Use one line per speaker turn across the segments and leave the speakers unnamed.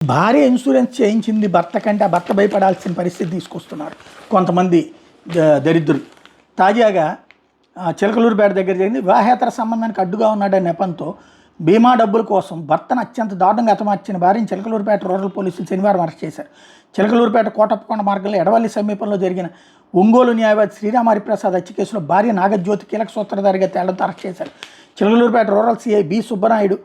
భార్య ఇన్సూరెన్స్ చేయించింది భర్త కంటే ఆ భర్త భయపడాల్సిన పరిస్థితి తీసుకొస్తున్నారు కొంతమంది దరిద్రులు. తాజాగా చిలకలూరుపేట దగ్గర జరిగింది. వివాహేతర సంబంధానికి అడ్డుగా ఉన్నాడనే నెపంతో బీమా డబ్బుల కోసం భర్తను అత్యంత దారుణంగా హతమార్చిన భార్యను చిలకలూరుపేట రూరల్ పోలీసులు శనివారం అరెస్ట్ చేశారు. చిలకలూరుపేట కోటప్పకొండ మార్గంలో ఎడవల్లి సమీపంలో జరిగిన ఒంగోలు న్యాయవాది శ్రీరామ హరిప్రసాద్ హత్య కేసులో భార్య నాగజ్యోతి కీలక సూత్రధారిగా తేలడంతో అరెస్ట్ చేశారు. Chilakaluripet rural CI B Subbanaidu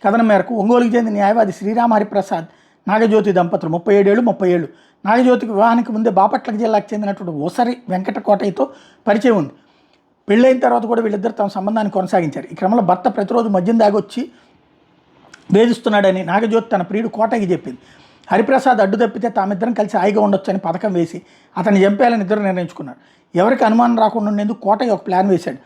కథనం మేరకు ఒంగోలుకు చెందిన న్యాయవాది శ్రీరామ హరిప్రసాద్ నాగజ్యోతి దంపతులు 37 నాగజ్యోతికి వివాహానికి ముందే బాపట్ల జిల్లాకు చెందినటువంటి ఒసరి వెంకటకోటయ్యతో పరిచయం ఉంది. పెళ్ళైన తర్వాత కూడా వీళ్ళిద్దరు తమ సంబంధాన్ని కొనసాగించారు. ఈ క్రమంలో భర్త ప్రతిరోజు మద్యం దాగొచ్చి వేధిస్తున్నాడని నాగజ్యోతి తన ప్రియుడు కోటయ్యకి చెప్పింది. హరిప్రసాద్ అడ్డు తప్పితే తామిద్దరం కలిసి హాయిగా ఉండొచ్చని పథకం వేసి అతన్ని చంపేయాలని ఇద్దరు నిర్ణయించుకున్నారు. ఎవరికి అనుమానం రాకుండా ఉండేందుకు కోటయ్య ఒక ప్లాన్ వేశాడు.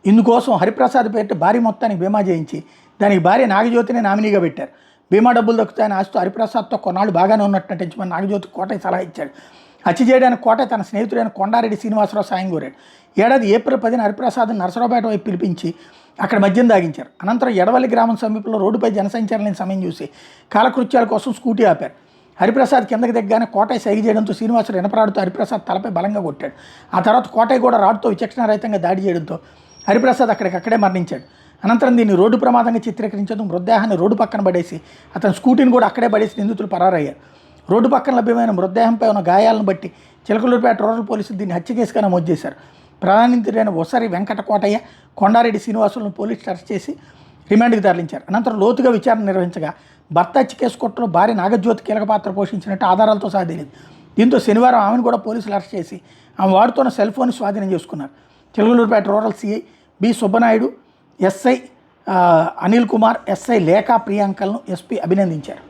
ఇందుకోసం హరిప్రసాద్ పేరిట భారీ మొత్తానికి బీమా చేయించి దానికి భార్య నాగజ్యోతిని నామినీగా పెట్టారు. బీమా డబ్బులు దక్కుతాయని ఆశతో హరిప్రసాద్తో కొన్నాళ్ళు బాగానే ఉన్నట్టు నటించమని నాగజ్యోతి కోటయ్య సలహా ఇచ్చాడు. హత్య చేయడానికి కోటయ్య తన స్నేహితుడైన కొండారెడ్డి శ్రీనివాసరావు సాయం కోరాడు. ఏడాది ఏప్రిల్ 10న హరిప్రసాద్ నరసరావుపేట వైపు పిలిపించి అక్కడ మద్యం దాగించారు. అనంతరం ఎడవల్లి గ్రామం సమీపంలో రోడ్డుపై జనసంచారం లేని సమయం చూసి కాలకృత్యాల కోసం స్కూటీ ఆపారు. హరిప్రసాద్ కిందకి దిగ్గానే కోటయ్య సైగ చేయడంతో శ్రీనివాసరావు వెనపరాడుతూ హరిప్రసాద్ తలపై బలంగా కొట్టాడు. ఆ తర్వాత కోటయ్య కూడా రాడ్తో విచక్షణారహితంగా దాడి చేయడంతో హరిప్రసాద్ అక్కడే మరణించాడు. అనంతరం దీన్ని రోడ్డు ప్రమాదంగా చిత్రీకరించడం మృతదేహాన్ని రోడ్డు పక్కన పడేసి అతని స్కూటీని కూడా అక్కడే పడేసి నిందితులు పరారయ్యారు. రోడ్డు పక్కన లభ్యమైన మృతదేహంపై ఉన్న గాయాలను బట్టి చిలకలూరుపేట రూరల్ పోలీసులు దీన్ని హత్య కేసుగా నమోదు చేశారు. ప్రధానితుడైన ఒసరి వెంకటకోటయ్య, కొండారెడ్డి శ్రీనివాసులను పోలీసులు అరెస్ట్ చేసి రిమాండ్కి తరలించారు. అనంతరం లోతుగా విచారణ నిర్వహించగా భర్త హత్య కేసు కొట్టలో భార్య నాగజ్యోతి కీలక పాత్ర పోషించినట్టు ఆధారాలతో సహా తెలియదు. దీంతో శనివారం ఆమెను కూడా పోలీసులు అరెస్ట్ చేసి ఆమె వాడుతున్న సెల్ ఫోన్ స్వాధీనం చేసుకున్నారు. Chilakaluripet rural CI B Subbanaidu, SI Anil Kumar, SI Lekha ప్రియాంకలను ఎస్పీ అభినందించారు.